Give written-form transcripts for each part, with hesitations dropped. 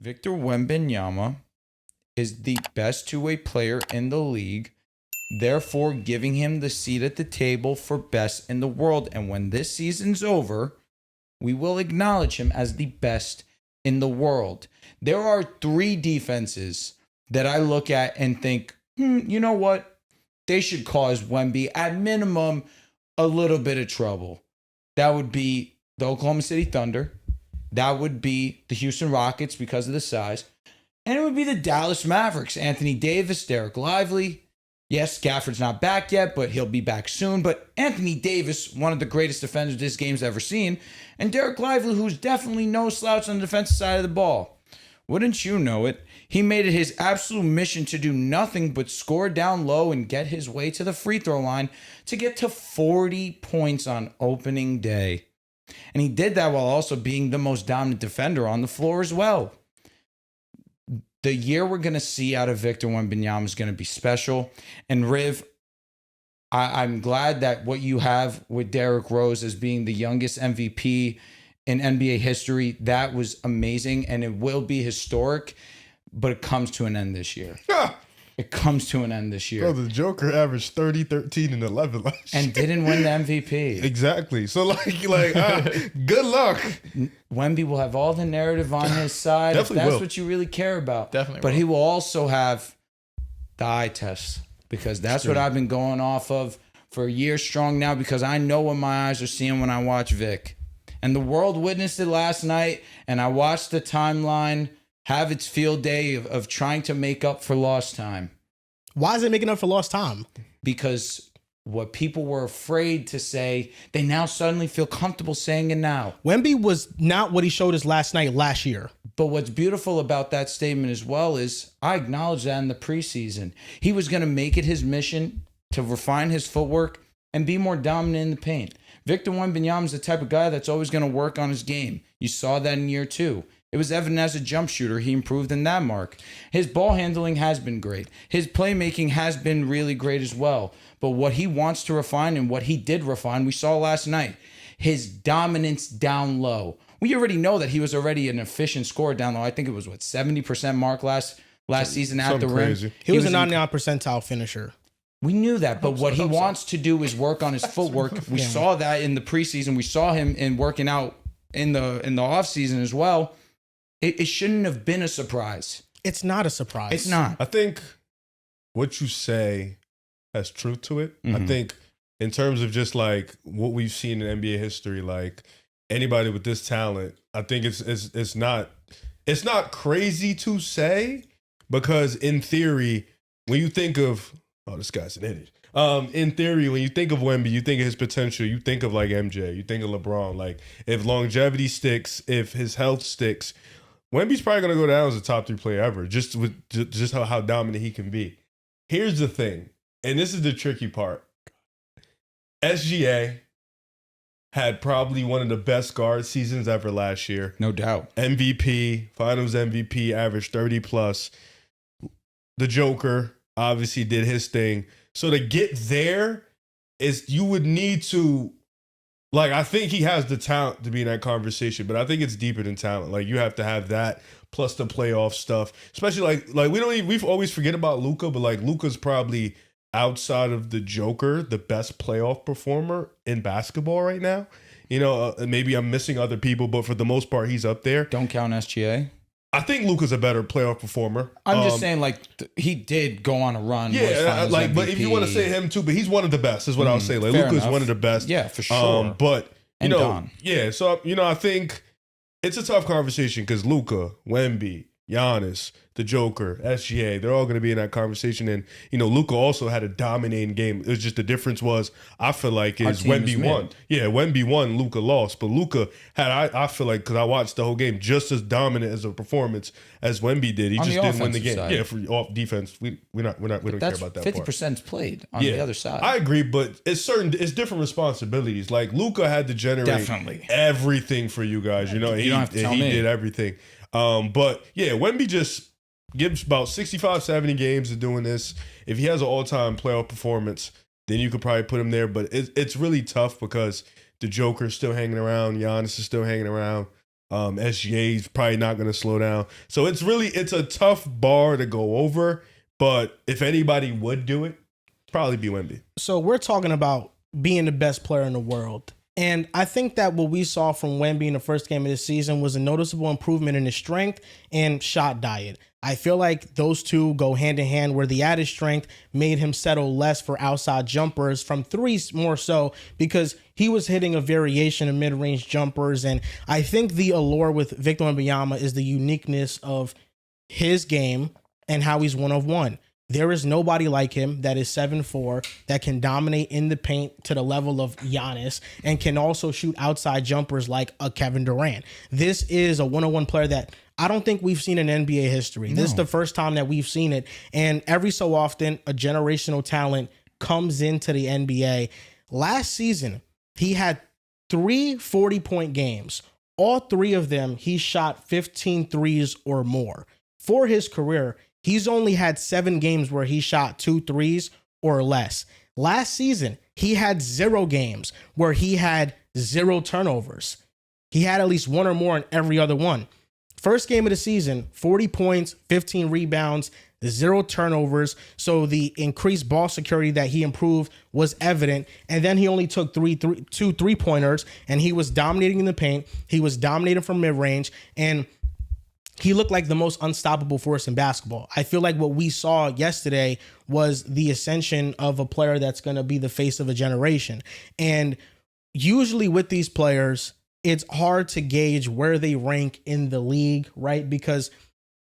Victor Wembanyama is the best two-way player in the league, therefore giving him the seat at the table for best in the world. And when this season's over, we will acknowledge him as the best in the world. There are three defenses that I look at and think, you know what? They should cause Wemby, at minimum, a little bit of trouble. That would be the Oklahoma City Thunder. That would be the Houston Rockets because of the size. And it would be the Dallas Mavericks. Anthony Davis, Derek Lively. Yes, Gafford's not back yet, but he'll be back soon. But Anthony Davis, one of the greatest defenders this game's ever seen. And Derek Lively, who's definitely no slouch on the defensive side of the ball. Wouldn't you know it? He made it his absolute mission to do nothing but score down low and get his way to the free throw line to get to 40 points on opening day. And he did that while also being the most dominant defender on the floor as well. The year we're going to see out of Victor Wembanyama is going to be special. And Riv, I'm glad that what you have with Derrick Rose as being the youngest MVP in NBA history, that was amazing. And it will be historic, but it comes to an end this year. It comes to an end this year. Bro, the Joker averaged 30, 13, and 11 last year. And didn't win the MVP. Exactly. So, good luck. Wemby will have all the narrative on his side. Definitely if that's will. what you really care about. Definitely But will. he will also have the eye test, because that's what I've been going off of for a year strong now, because I know what my eyes are seeing when I watch Vic. And the world witnessed it last night, and I watched the timeline have its field day of trying to make up for lost time. Why is it making up for lost time? Because what people were afraid to say, they now suddenly feel comfortable saying it now. Wemby was not what he showed us last year. But what's beautiful about that statement as well is I acknowledge that in the preseason. He was going to make it his mission to refine his footwork and be more dominant in the paint. Victor Wembanyama is the type of guy that's always going to work on his game. You saw that in year 2. It was evident as a jump shooter. He improved in that mark. His ball handling has been great. His playmaking has been really great as well. But what he wants to refine and what he did refine, we saw last night. His dominance down low. We already know that he was already an efficient scorer down low. I think it was, 70% mark last season at the rim. Crazy. He was a 99 percentile finisher. We knew that, but what he wants to do is work on his footwork. We saw that in the preseason. We saw him in working out in the offseason as well. It shouldn't have been a surprise. It's not a surprise. It's not. I think what you say has truth to it. Mm-hmm. I think in terms of just like what we've seen in NBA history, like anybody with this talent, I think it's not crazy to say, because in theory, when you think of, oh, this guy's an idiot. In theory, when you think of Wemby, you think of his potential, you think of like MJ, you think of LeBron. Like if longevity sticks, if his health sticks, Wemby's probably going to go down as a top 3 player ever, just with just how dominant he can be. Here's the thing, and this is the tricky part. SGA had probably one of the best guard seasons ever last year. No doubt. MVP, Finals MVP, averaged 30 plus. The Joker obviously did his thing. So to get there, you would need to, like, I think he has the talent to be in that conversation, but I think it's deeper than talent. Like, you have to have that plus the playoff stuff, especially like we've always forget about Luka, but like Luka's probably outside of the Joker, the best playoff performer in basketball right now. You know, maybe I'm missing other people, but for the most part, he's up there. Don't count SGA. I think Luka's a better playoff performer. I'm just saying, like, he did go on a run. Yeah, like, MVP. but if you want to say him too, but he's one of the best, is what I'll say. Like, Luka's one of the best. Yeah, for sure. But you know, Don. yeah. So I think it's a tough conversation because Luka, Wemby, Giannis, the Joker, SGA, they're all going to be in that conversation. And, you know, Luka also had a dominating game. It was just the difference was, I feel like, is Wemby won. Yeah, Wemby won, Luka lost. But Luka had, I feel like, because I watched the whole game, just as dominant as a performance as Wemby did. He on just the didn't win the game. side. Yeah, for off defense, we don't care about that 50% played on the other side. I agree, but it's different responsibilities. Like, Luka had to generate Definitely everything for you guys. You know, You don't have to tell he me. did everything. But yeah, Wemby just gives about 65, 70 games of doing this. If he has an all-time playoff performance, then you could probably put him there. But it's really tough because the Joker's still hanging around. Giannis is still hanging around. SGA is probably not going to slow down. So it's a tough bar to go over. But if anybody would do it, probably be Wemby. So we're talking about being the best player in the world. And I think that what we saw from Wemby in the first game of the season was a noticeable improvement in his strength and shot diet. I feel like those two go hand in hand, where the added strength made him settle less for outside jumpers from threes more so, because he was hitting a variation of mid-range jumpers. And I think the allure with Victor Wembanyama is the uniqueness of his game and how he's 1-of-1. There is nobody like him that is 7'4", that can dominate in the paint to the level of Giannis and can also shoot outside jumpers like a Kevin Durant. This is a 1-on-1 player that I don't think we've seen in NBA history. No. This is the first time that we've seen it. And every so often, a generational talent comes into the NBA. Last season, he had 3 40-point games. All 3 of them, he shot 15 threes or more. For his career, he's only had 7 games where he shot 2 threes or less. Last season, he had 0 games where he had 0 turnovers. He had at least 1 or more in every other one. First game of the season, 40 points, 15 rebounds, 0 turnovers. So the increased ball security that he improved was evident. And then he only took 2 3-pointers, and he was dominating in the paint. He was dominating from mid-range, and he looked like the most unstoppable force in basketball. I feel like what we saw yesterday was the ascension of a player that's going to be the face of a generation. And usually with these players, it's hard to gauge where they rank in the league, right? Because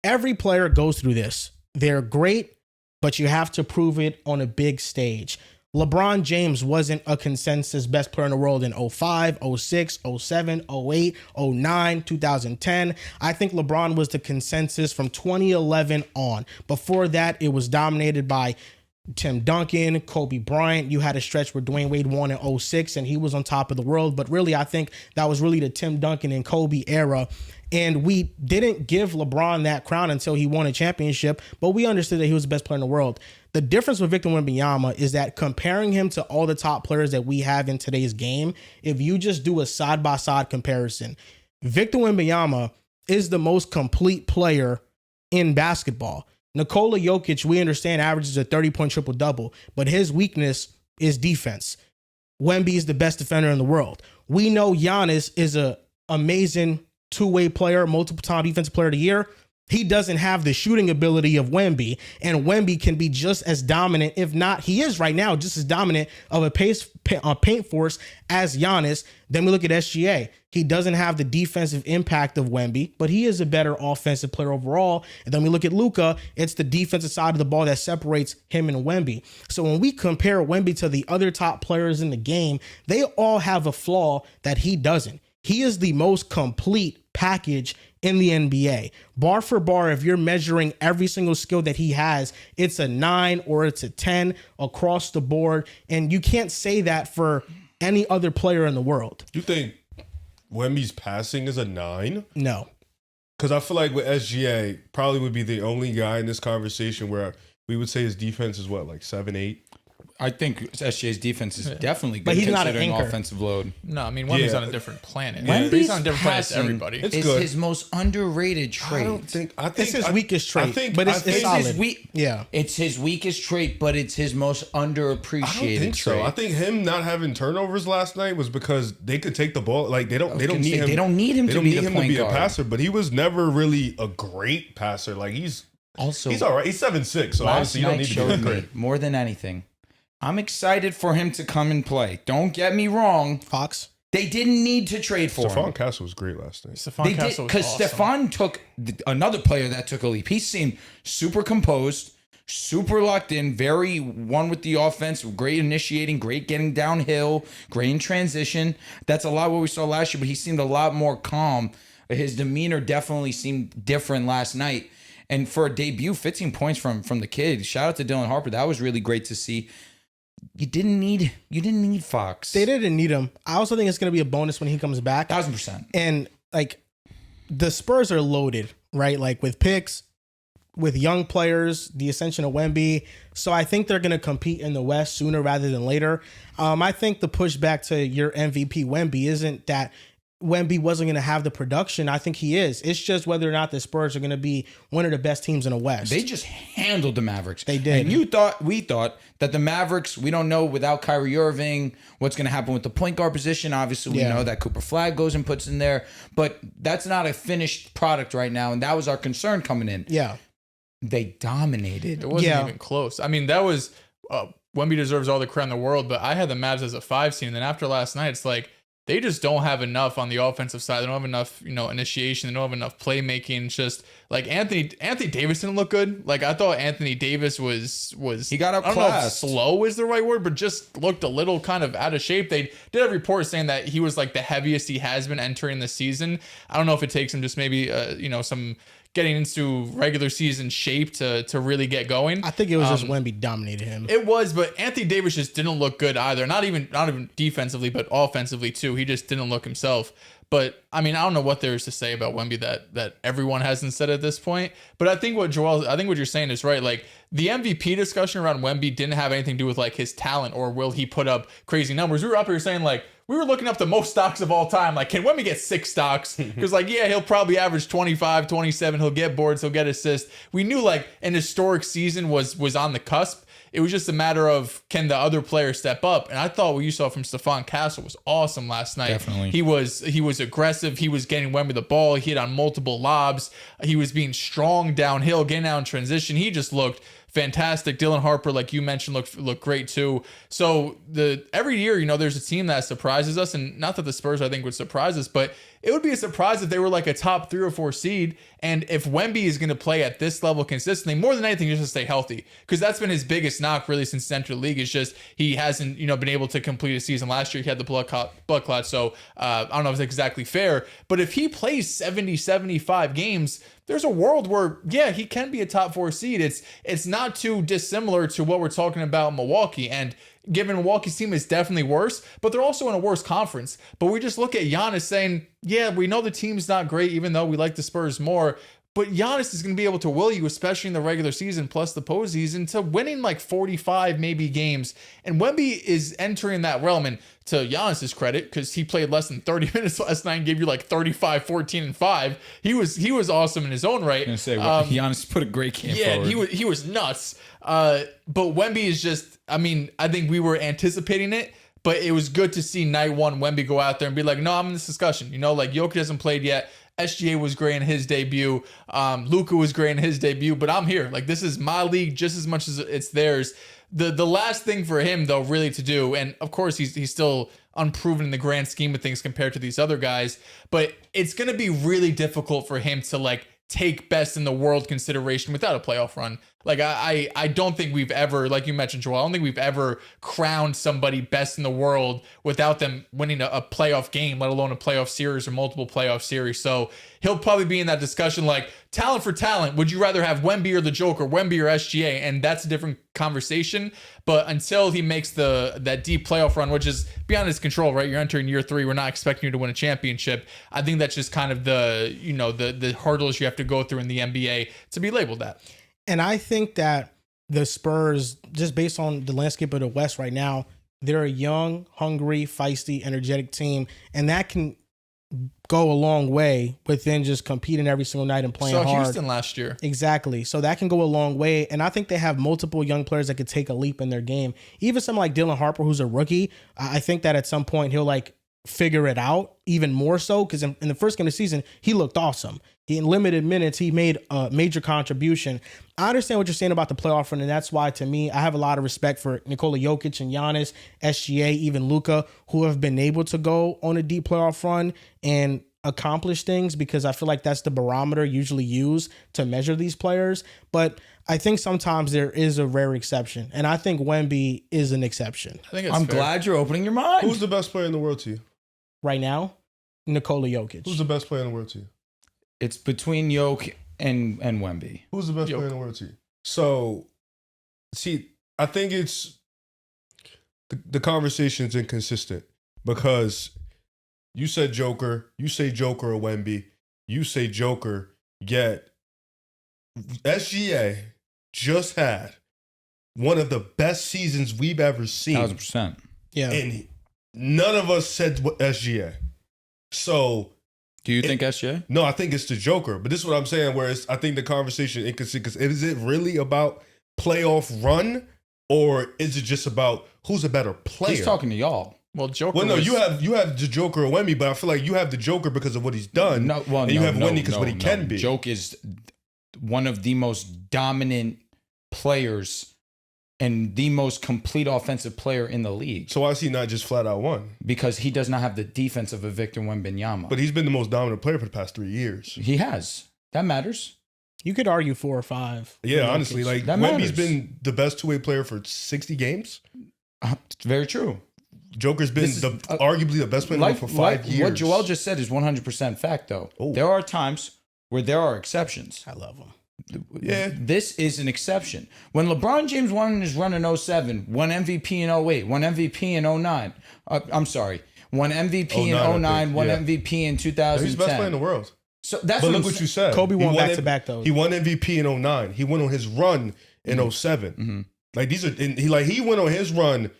every player goes through this. They're great, but you have to prove it on a big stage. LeBron James wasn't a consensus best player in the world in 05, 06, 07, 08, 09, 2010. I think LeBron was the consensus from 2011 on. Before that, it was dominated by Tim Duncan, Kobe Bryant. You had a stretch where Dwayne Wade won in 06 and he was on top of the world. But really, I think that was really the Tim Duncan and Kobe era. And we didn't give LeBron that crown until he won a championship, but we understood that he was the best player in the world. The difference with Victor Wembanyama is that comparing him to all the top players that we have in today's game, if you just do a side-by-side comparison, Victor Wembanyama is the most complete player in basketball. Nikola Jokic, we understand, averages a 30-point triple-double, but his weakness is defense. Wemby is the best defender in the world. We know Giannis is an amazing two-way player, multiple-time defensive player of the year. He doesn't have the shooting ability of Wemby, and Wemby can be just as dominant, if not, he is right now just as dominant of a paint force as Giannis. Then we look at SGA. He doesn't have the defensive impact of Wemby, but he is a better offensive player overall. And then we look at Luka. It's the defensive side of the ball that separates him and Wemby. So when we compare Wemby to the other top players in the game, they all have a flaw that he doesn't. He is the most complete package in the NBA. Bar for bar, if you're measuring every single skill that he has, it's a 9 or it's a 10 across the board. And you can't say that for any other player in the world. You think Wemby's passing is a 9? No. Because I feel like with SGA, probably would be the only guy in this conversation where we would say his defense is what, like 7, 8? I think SGA's defense is definitely good, but he's not an considering anchor. offensive load. No, I mean, Wemby's on a different planet. Wemby's He's on a different planet to passing everybody. It's is good. his most underrated trait. I think It's his weakest trait, but it's It's solid. it's his weakest trait, but it's his most underappreciated I don't think trait. so. I think him not having turnovers last night was because they could take the ball. Like they don't need him. They don't need him They to don't be need the him to point be guard. a passer, but he was never really a great passer. Like he's all right. He's 7'6", so Last honestly you don't night need to showed be me great. more than anything. I'm excited for him to come and play. Don't get me wrong. Fox. They didn't need to trade for him. Stephon Castle was great last night. Stephon They did, Castle was because awesome. Stephon took another player that took a leap. He seemed super composed, super locked in, very one with the offense, great initiating, great getting downhill, great in transition. That's a lot what we saw last year, but he seemed a lot more calm. His demeanor definitely seemed different last night. And for a debut, 15 points from the kid. Shout out to Dylan Harper. That was really great to see. You didn't need Fox. They didn't need him. I also think it's going to be a bonus when he comes back. 1,000%. And like the Spurs are loaded, right? Like with picks, with young players, the ascension of Wemby. So I think they're going to compete in the West sooner rather than later. I think the pushback to your MVP Wemby isn't that Wemby wasn't going to have the production. I think he is. It's just whether or not the Spurs are going to be one of the best teams in the West. They just handled the Mavericks. They did. And we thought that the Mavericks, we don't know without Kyrie Irving what's going to happen with the point guard position. Obviously, we know that Cooper Flag goes and puts in there, but that's not a finished product right now, and that was our concern coming in. Yeah. They dominated. It wasn't even close. I mean, that was Wemby deserves all the credit in the world, but I had the Mavs as a 5 seed, and then after last night, it's like they just don't have enough on the offensive side. They don't have enough, initiation. They don't have enough playmaking. It's just like Anthony Davis didn't look good. Like I thought Anthony Davis was he got I don't know if outclassed. slow is the right word, but just looked a little kind of out of shape. They did a report saying that he was like the heaviest he has been entering the season. I don't know if it takes him just maybe some getting into regular season shape to really get going. I think it was just Wemby dominated him. It was, but Anthony Davis just didn't look good either. Not even defensively, but offensively too. He just didn't look himself. But I mean, I don't know what there is to say about Wemby that everyone hasn't said at this point. But I think what you're saying is right. Like the MVP discussion around Wemby didn't have anything to do with like his talent or will he put up crazy numbers. We were up here saying like we were looking up the most stocks of all time. Like, can Wemby get 6 stocks? Because like, yeah, he'll probably average 25, 27. He'll get boards. He'll get assists. We knew like an historic season was on the cusp. It was just a matter of can the other players step up. And I thought what you saw from Stephon Castle was awesome last night. Definitely. He was aggressive. He was getting Wemby the ball. He hit on multiple lobs. He was being strong downhill, getting out in transition. He just looked fantastic. Dylan Harper, like you mentioned, looked great too. So every year, there's a team that surprises us, and not that the Spurs I think would surprise us, but it would be a surprise if they were like a top 3 or 4 seed. And if Wemby is going to play at this level consistently, more than anything, just to stay healthy, because that's been his biggest knock really since he entered the league. Is just he hasn't been able to complete a season. Last year he had the blood clot, so I don't know if it's exactly fair. But if he plays 75 games, there's a world where, yeah, he can be a top 4 seed. It's not too dissimilar to what we're talking about in Milwaukee. And given Milwaukee's team is definitely worse, but they're also in a worse conference. But we just look at Giannis saying, yeah, we know the team's not great, even though we like the Spurs more. But Giannis is going to be able to will you, especially in the regular season plus the postseason, to winning like 45 maybe games. And Wemby is entering that realm. And to Giannis's credit, because he played less than 30 minutes last night and gave you like 35, 14, and 5. He was awesome in his own right. I was going to say, Giannis put a great game forward. Yeah, he was nuts. But Wemby is just, I mean, I think we were anticipating it. But it was good to see night one Wemby go out there and be like, no, I'm in this discussion. Like Jokic hasn't played yet. SGA was great in his debut. Luka was great in his debut. But I'm here. Like, this is my league just as much as it's theirs. The last thing for him, though, really to do, and of course he's still unproven in the grand scheme of things compared to these other guys, but it's going to be really difficult for him to, like, take best in the world consideration without a playoff run. Like I don't think we've ever, like you mentioned, Joel, I don't think we've ever crowned somebody best in the world without them winning a playoff game, let alone a playoff series or multiple playoff series. So he'll probably be in that discussion like talent for talent. Would you rather have Wemby or the Joker, Wemby or SGA? And that's a different conversation. But until he makes that deep playoff run, which is beyond his control, right? You're entering year 3. We're not expecting you to win a championship. I think that's just kind of the hurdles you have to go through in the NBA to be labeled that. And I think that the Spurs, just based on the landscape of the West right now, they're a young, hungry, feisty, energetic team. And that can go a long way within just competing every single night and playing hard. Houston last year. Exactly. So that can go a long way. And I think they have multiple young players that could take a leap in their game. Even someone like Dylan Harper, who's a rookie, I think that at some point he'll figure it out even more so, because in the first game of the season, he looked awesome. In limited minutes, he made a major contribution. I understand what you're saying about the playoff run, and that's why, to me, I have a lot of respect for Nikola Jokic and Giannis, SGA, even Luka, who have been able to go on a deep playoff run and accomplish things, because I feel like that's the barometer usually used to measure these players. But I think sometimes there is a rare exception, and I think Wemby is an exception. I think I'm glad you're opening your mind. Who's the best player in the world to you? Right now, Nikola Jokic. Who's the best player in the world to you? It's between Jokic and Wemby. Who's the best player in the world to you? So, see, I think it's the conversation's inconsistent, because you said Joker, you say Joker or Wemby, you say Joker, yet SGA just had one of the best seasons we've ever seen. 1,000%. Yeah. And none of us said SGA. So Do you think SJ? no, I think it's the Joker. But this is what I'm saying. Whereas I think the conversation inconsistent because is it really about playoff run or is it just about who's a better player? He's talking to y'all. Well, Joker. Well, no, was- you have the Joker or Wemby, but I feel like you have the Joker because of what he's done. No, well, and you have Wemby because what he can be. Joke is one of the most dominant players and the most complete offensive player in the league So why is he not just flat out one? because he does not have the defense of a Victor Wembanyama. But he's been the most dominant player for the past 3 years. He has. That matters. You could argue 4 or 5. Yeah, honestly, like That Wemby's matters. been the best two-way player for 60 games. It's very true. Joker's been This is- arguably the best player in the league for 5 years. What Joel just said is 100% fact, though. Oh. There are times where there are exceptions. I love him. Yeah. This is an exception. When LeBron James won his run in 07, won MVP in 08, won MVP in 09. I'm sorry. Won MVP in 09, I 09, think. won Yeah. MVP in He's 2010. the best player in the world. So that's But what look I'm what saying. you said. Kobe He won won back-to-back, though. He won MVP in 09. He went on his run in 07. Like these are and he went on his run.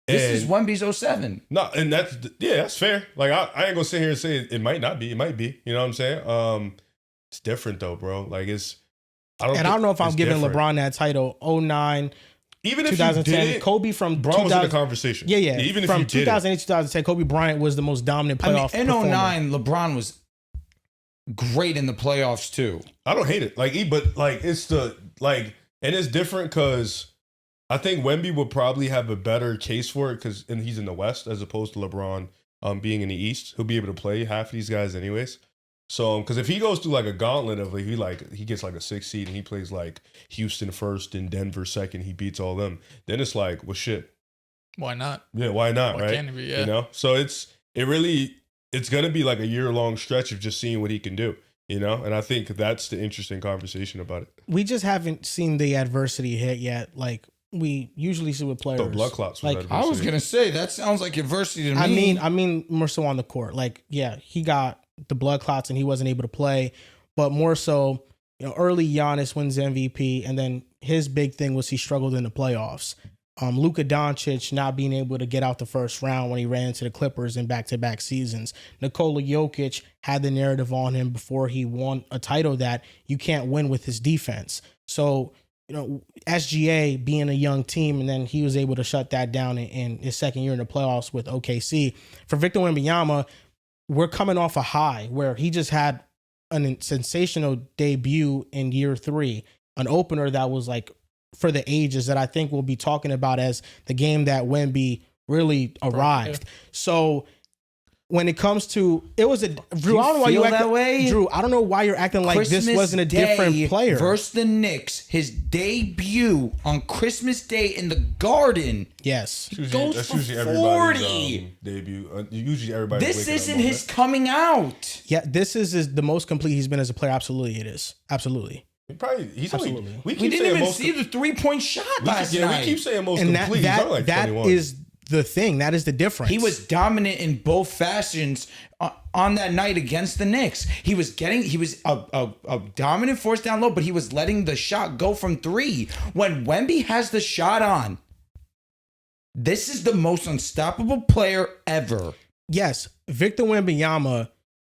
This and- is Wemby's 07. No, and that's fair. Like I ain't gonna sit here and say it might not be. It might be. You know what I'm saying? It's different though, bro. Like I don't know if I'm giving LeBron that title. 09, even if 2010. you did, Kobe from Bron was in the 2000. conversation. Yeah. Even if from you did 2008 2010, Kobe Bryant was the most dominant playoff. I mean, in performer. 09, LeBron was great in the playoffs too. I don't hate it. But it's the and it's different because I think Wemby would probably have a better case for it because he's in the West as opposed to LeBron being in the East. He'll be able to play half of these guys anyways. So because if he goes through like a gauntlet of he gets like a 6 seed and he plays like Houston first and Denver second, he beats all them. Then it's like, well, shit. Why not? Yeah, why not? Why right? can't he be? Yeah. You know. So it's gonna be like a year-long stretch of just seeing what he can do. You know, and I think that's the interesting conversation about it. We just haven't seen the adversity hit yet. Like we usually see with players. The blood clots. Was Like, I was gonna say that sounds like adversity to me. I mean more so on the court. Like, yeah, he got the blood clots and he wasn't able to play, but more so, early Giannis wins MVP, and then his big thing was he struggled in the playoffs. Luka Doncic not being able to get out the first round when he ran into the Clippers in back-to-back seasons. Nikola Jokic had the narrative on him before he won a title that you can't win with his defense. So, SGA being a young team, and then he was able to shut that down in his second year in the playoffs with OKC. For Victor Wembanyama, we're coming off a high where he just had a sensational debut in year 3, an opener that was like for the ages that I think we'll be talking about as the game that Wemby really arrived. So when it comes to, it was a Drew. I don't know why you feel that acting way? Drew. I don't know why you're acting like this wasn't a different Day player. versus the Knicks. His debut on Christmas Day in the Garden. Yes, goes That's for usually 40. everybody's debut. Usually everybody. This isn't his coming out. yeah. This is the most complete he's been as a player. Absolutely, it is. Absolutely. He's Absolutely. only. We didn't even see the 3-point shot last night. We keep saying most And complete. He's only like that 21. is the thing. That is the difference. He was dominant in both fashions on that night against the Knicks. He was a dominant force down low, but he was letting the shot go from 3. When Wemby has the shot on, this is the most unstoppable player ever. Yes, Victor Wembanyama,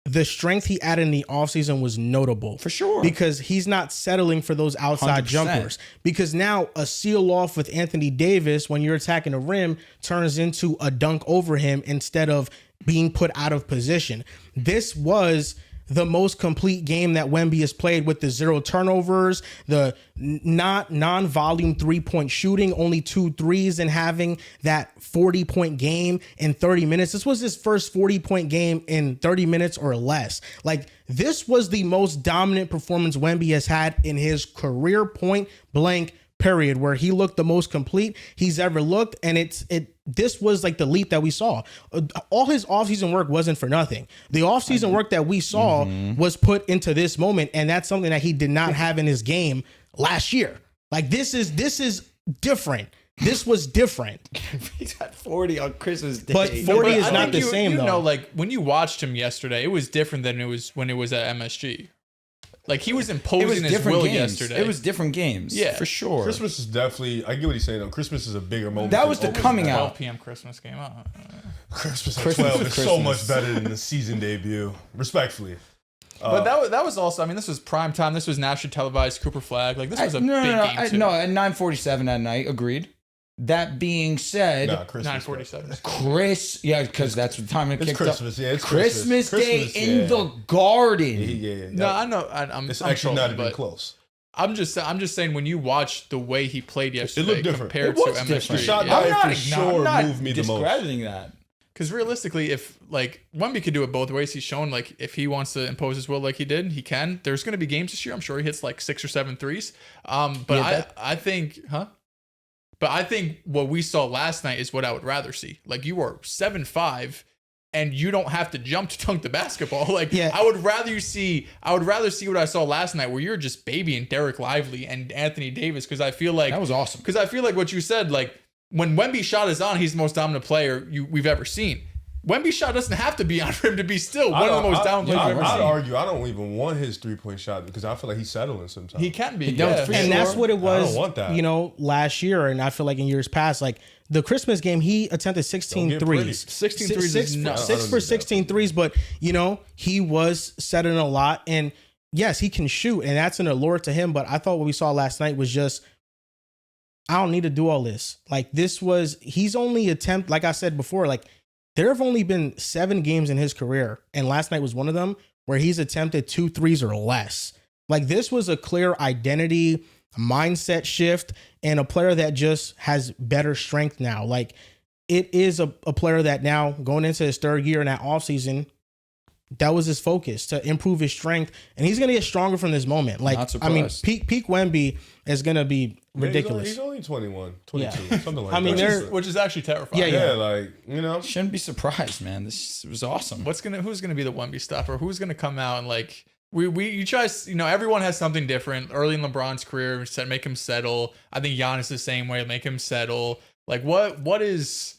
the strength he added in the offseason was notable. For sure. Because he's not settling for those outside 100%. jumpers. Because now a seal off with Anthony Davis when you're attacking the rim turns into a dunk over him instead of being put out of position. This was the most complete game that Wemby has played with the 0 turnovers, the non-volume 3-point shooting, only 2 threes, and having that 40-point game in 30 minutes. This was his first 40-point game in 30 minutes or less. Like, this was the most dominant performance Wemby has had in his career, point blank period, where he looked the most complete he's ever looked. And this was like the leap that we saw. All his offseason work wasn't for nothing. The offseason work that we saw was put into this moment, and that's something that he did not have in his game last year. Like, this is different. This was different. He's at 40 on Christmas Day. But 40 is I not think the same, though. Like when you watched him yesterday, it was different than it was when it was at MSG. Like he was it was imposing his different will games. yesterday. It was different games. Yeah. For sure. Christmas is definitely. I get what he's saying though. Christmas is a bigger moment. That was the coming 12 out. p.m. Christmas game. Christmas at Christmas 12 is is so Christmas. much better than the season debut. Respectfully. But that was also, I mean, this was prime time. This was nationally televised Cooper Flag. Like, this was a big game, too. No, at 9:47 that night, agreed. That being said, Nah, Christmas. 9:47. Yeah, because that's what time it It's kicked Christmas, up. yeah. It's Christmas Day Christmas, in yeah. the garden. Yeah. No, I know. I'm It's I'm actually trolling, not even but close. I'm just saying when you watch the way he played yesterday looked different. compared It was to MSG, different. The shot yeah. diet for sure moved me the most. discrediting that. Because realistically, if like Wemby could do it both ways, he's shown like if he wants to impose his will like he did, he can. There's going to be games this year. I'm sure he hits like 6 or 7 threes. But Yeah, I think, But I think what we saw last night is what I would rather see. Like you are 7'5", and you don't have to jump to dunk the basketball. Like Yeah. I would rather see what I saw last night, where you're just babying Derek Lively and Anthony Davis. Because I feel like That was awesome. Because I feel like what you said, like when Wemby shot is on, he's the most dominant player we've ever seen. Wemby shot doesn't have to be on for him to be still one of the most dominant players I've ever I'd seen. argue I don't even want his 3-point shot because I feel like he's settling sometimes. He can be. He does, Yeah. for And sure. that's what it was, I don't want that. you know, last year. And I feel like in years past, like the Christmas game, he attempted 16 Don't get pretty. threes. 16 threes is nuts. I don't Six for need that. 16 threes, but, you know, he was setting a lot. And yes, he can shoot, and that's an allure to him. But I thought what we saw last night was just, I don't need to do all this. Like he's only like I said before, like there have only been 7 games in his career, and last night was one of them where he's attempted 2 threes or less. Like this was a clear identity, mindset shift, and a player that just has better strength now. Like it is a player that now going into his 3rd year in that offseason, that was his focus, to improve his strength, and he's gonna get stronger from this moment. Like Not I mean, surprised. peak Wemby is gonna be ridiculous. He's only 21, 22, Yeah. something like I mean, that. Which is actually terrifying. Yeah. Yeah, like, you know. Shouldn't be surprised, man. This was awesome. Who's gonna be the Wemby stopper? Who's gonna come out and like you try, you know, everyone has something different. Early in LeBron's career, we said make him settle. I think Giannis the same way, make him settle. Like what's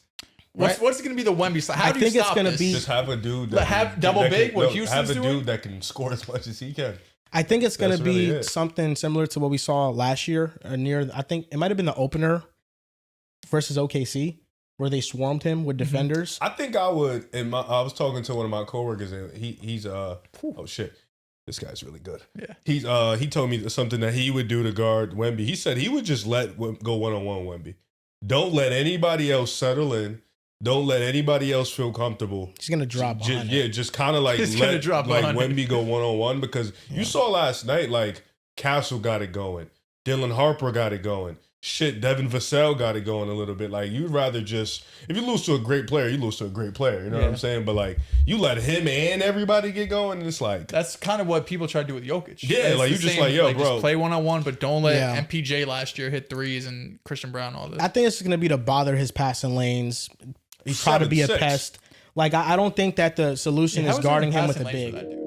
gonna be the Wemby stopper? How I do you think it's stop gonna this? be- Just have a dude Like, have double big, what have Houston's a doing? dude that can score as much as he can. I think it's going to That's be really it. something similar to what we saw last year I think it might have been the opener versus OKC where they swarmed him with defenders. I think I would. I was talking to one of my coworkers, and he's oh shit, this guy's really good. Yeah. He told me something that he would do to guard Wemby. He said he would just go 1-on-1 Wemby. Don't let anybody else settle in. Don't let anybody else feel comfortable. He's going to drop behind him. Just kind of like He's gonna let drop like behind him. Wemby go 1-on-1 because you saw last night like Castle got it going, Dylan Harper got it going. Shit, Devin Vassell got it going a little bit. Like you'd rather just if you lose to a great player, you lose to a great player. You know what I'm saying? But like you let him and everybody get going, and it's like That's kind of what people try to do with Jokic. Yeah, It's like, the you just same, like, yo, bro. just play 1-on-1, but don't let Yeah. MPJ last year hit threes and Christian Brown all this. I think it's going to be to bother his passing lanes. he's Try to be a 7'6". pest. Like I don't think that the solution How is is there guarding him with passing a lanes for big. that dude?